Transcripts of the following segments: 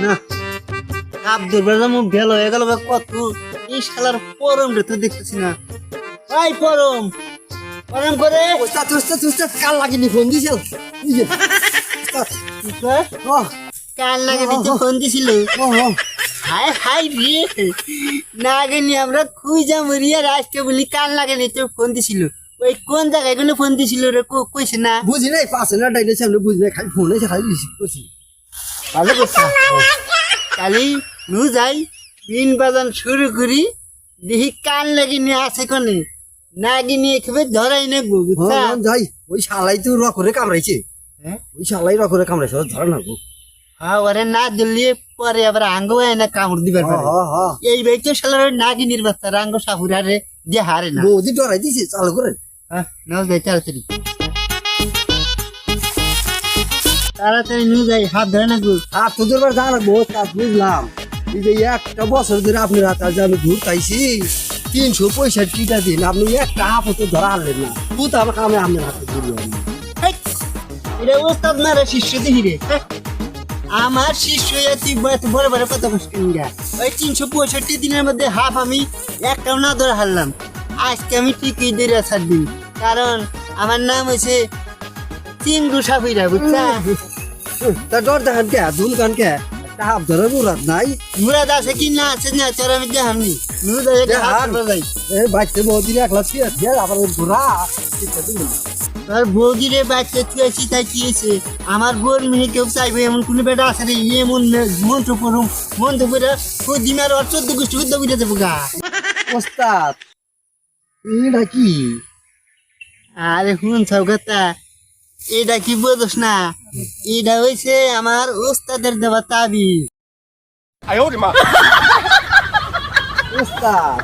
না আব্দুল বাজার মুখ গেল হয়ে গেল কত এই শালার পরম রে তো দেখতেছি না ভাই পরম পরম করে কাল লাগেনি ফোন দিছিল কাল লাগে দিতে ফোন দিছিল হাই হাই রে না গেনি আমরা খুঁজা মরিয়া রাস্তা বলি কাল লাগে নিতে ফোন দিছিল ওই কোন জায়গায় কোনো ফোন দিছিল রে কইছে না বুঝি নাই পাশে না ডাইলে সামনে বুঝি নাই খালি ফোন এসে খালি রিসিভ করছি ভালো কথা কালি নু যাই বিন বাজান শুরু করি দেখি কান লাগি নিয়ে আছে কোনে না গিয়ে একেবারে ধরাই না গো বুঝছা যাই ওই শালাই তো রকরে কামড়াইছে ওই শালাই রকরে কামড়াইছে ধরে না গো হ্যাঁ ওরে না দিল্লি পরে আবার আঙ্গ না কামড় দিবার পারে এই ভাই তো শালার নাগিনীর বাচ্চা আঙ্গ সাপুরারে যে হারে না বৌদি ডরাই দিছে চালু করে হ্যাঁ নাও যাই তাড়াতাড়ি তাড়াতাড়ি নিয়ে যাই হাত ধরে না গো আর তোদের বার জানা বহুত কাজ বুঝলাম এই যে একটা বছর ধরে আপনার হাতে যে আমি ঘুরতাইছি 365টা দিন আপনি একটা হাফতে ধরা আনলেন না ভূত আমার কামে আপনার হাতে ঘুরি এটা ওস্তাদ না রে শিষ্য দেখি রে আমার শিষ্য বড় বড় কত কষ্ট ওই 365 দিনের মধ্যে হাফ আমি একটাও না ধরে হারলাম আজকে আমি ঠিকই ধরে ছাড়বি কারণ আমার নাম হয়েছে চিঙ্গু সাফিরা বুঝছা তা ডর দেখান কে ধুম কান কে একটা হাফ ধরে মুরাদ নাই মুরাদ আছে কি না আছে না তোর আমি দেখামনি বাচ্চা বৌদি একলা ছিঁড়ে আবার ঘোরা তোর বৌদি রে বাচ্চা ছুঁয়েছি তাই চিয়েছে আমার বোন মেয়ে কেউ চাইবে এমন কোনো বেটা আছে রে এমন মন্ত্র পড়ুম মন্ত্র পড়ে ও দিনের ওর 14 গোষ্ঠী উদ্যোগ উঠে দেবো গা ওস্তাদ এটা কি আরে হুন সৌগতা এটা কি বোঝস না এটা হয়েছে আমার ওস্তাদের দেওয়া তাবিজ ওস্তাদ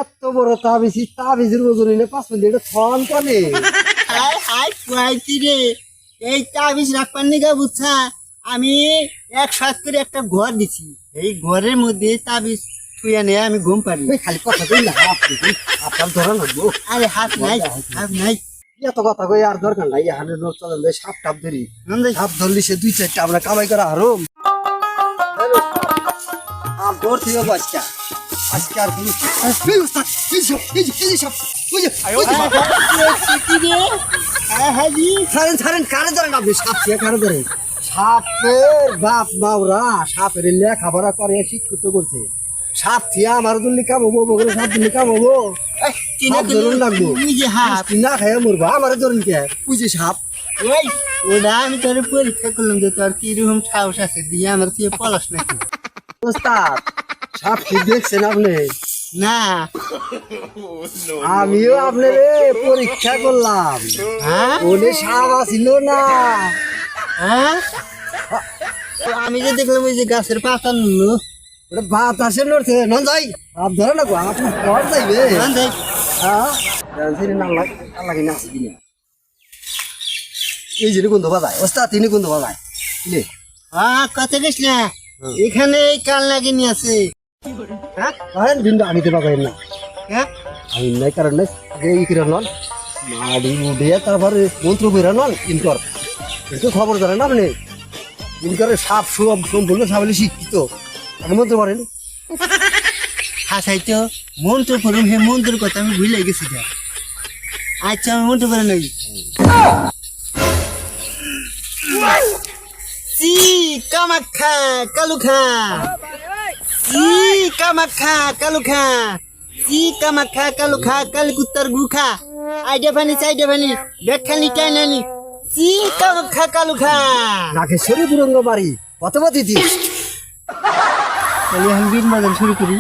এত বড় তাবিজের ওজন এনে 5 মিনিট এটা ফোন করে হাই হাই কুয়াইছি রে এই তাবিজ রাখবার নিগা বুঝছা আমি 100 করে একটা ঘর দিছি এই ঘরের মধ্যে তাবিজ থুয়া নিয়ে আমি ঘুম পারি খালি কথা কই না আপনার ধরা লাগবো আরে হাত নাই হাত নাই এত কথা কই আর দরকার নাই এখানে লোক চলেন সাপ টাপ ধরি সাপ ধরলি সে 2-4টা আমরা কামাই করা হারুম আপ ধর থেকে বাচ্চা আজকে আর কোনো ছাড়েন কারে ধরেন আপনি সাপ দিয়ে কারে ধরেন সাপের বাপ মাওরা সাপের লেখাপড়া করে শিক্ষিত করছে সাপ থিয়া আমার দুল্লি কামাবো বগরে সাপ দুল্লি কামাবো ধরুন লাগবো না খাইয়া মরবো আমার ধরুন কে বুঝি সাপ ওটা আমি তোর পরীক্ষা করলাম যে তোর কিরকম সাহস আছে দিয়ে আমার তুই পলাশ নাকি ওস্তাদ সাপ কি দেখছেন আপনি না আমিও আপনার পরীক্ষা করলাম ওনে সাপ আসিল না আমি যে দেখলাম ওই যে গাছের পাতা নিল ওটা বাতাসে নড়ছে নন যাই আপ ধরে না গো আপনি পর যাইবে লাগে না এই যে গন্ধ বাজায় ওস্তাদ তিনি গন্ধ বাজায় কত গেছ না এখানে কাল লাগিনি আছে আমি তো পাবেন না আমি নাই কারণ নাই এই কিরণ নন মাড়ি উঠে তারপরে মন্ত্র বেরা নন ইনকর কিন্তু খবর জানেন আপনি ইনকরের সাপ সব সম্পূর্ণ সাবলে শিক্ষিত আগে মন্ত্র পারেন হাসাই তো মন্ত্র পড়ুম হে মন্ত্রের কথা আমি ভুলে গেছি যা আচ্ছা আমি মন্ত্র পড়ে নাই সি কামাখ্যা কালুখা সি কামাখ্যা কালুখা সি কামাখ্যা কালুখা কালকুত্তর গুখা আইডা ফানি সাইডা ফানি বেখানি টাইনানি সি কামাখ্যা কালুখা নাগেশ্বরী বুরঙ্গ বাড়ি কত বাতিতি তাহলে আমি বিন বাজার শুরু করি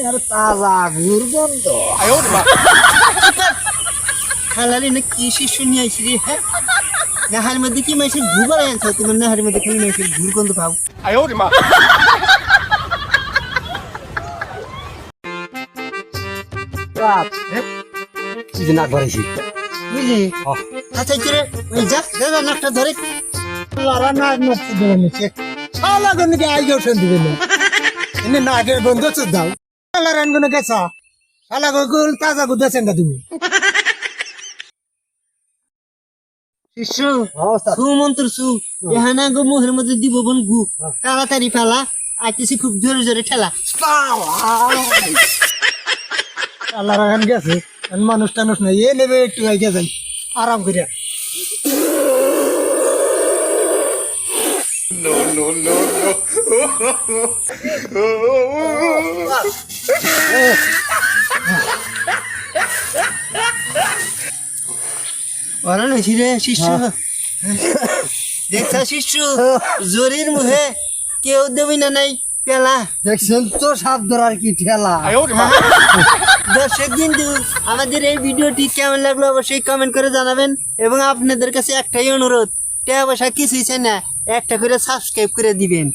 আর তাজা গুড় গন্ধ খালালি না কি শিষ্য নিয়ে আইসি রে হ্যাঁ নাহার মধ্যে কি মাইসের ঘুবার আনছো তোমার নাহার মধ্যে খালি মাইসের ঘুর গন্ধ পাও কি যে নাক বাড়াইছি বুঝলি আচ্ছা করে ওই যা দাদা নাকটা ধরে লারা নাক নষ্ট ধরে নিচ্ছে শালা গনকে আই গেছেন দিবেন না এনে নাকের বন্ধ তো দাও শালা রান গনে গেছা শালা গুল তাজা গুদ দেন না তুমি শিষ্য সু মন্ত্র সু এহানা গো মুহের মধ্যে দিব বন গু তাড়াতাড়ি ফেলা আইতেছি খুব জোরে জোরে ঠেলা শালা রান গেছে মানুষ টানুষ নাই এ নেবে একটু আগে যাই আরাম করিয়া ওরা নইছি রে শিষ্য দেখছা শিষ্য জোরের মুহে কেউ দেবি না নাই পেলা দেখছেন তো সাপ ধরার কি ঠেলা দর্শক বিন্দু আমাদের এই ভিডিওটি কেমন লাগলো অবশ্যই কমেন্ট করে জানাবেন এবং আপনাদের কাছে একটাই অনুরোধ টাকা পয়সা কিছুই চাই না একটা করে সাবস্ক্রাইব করে দিবেন।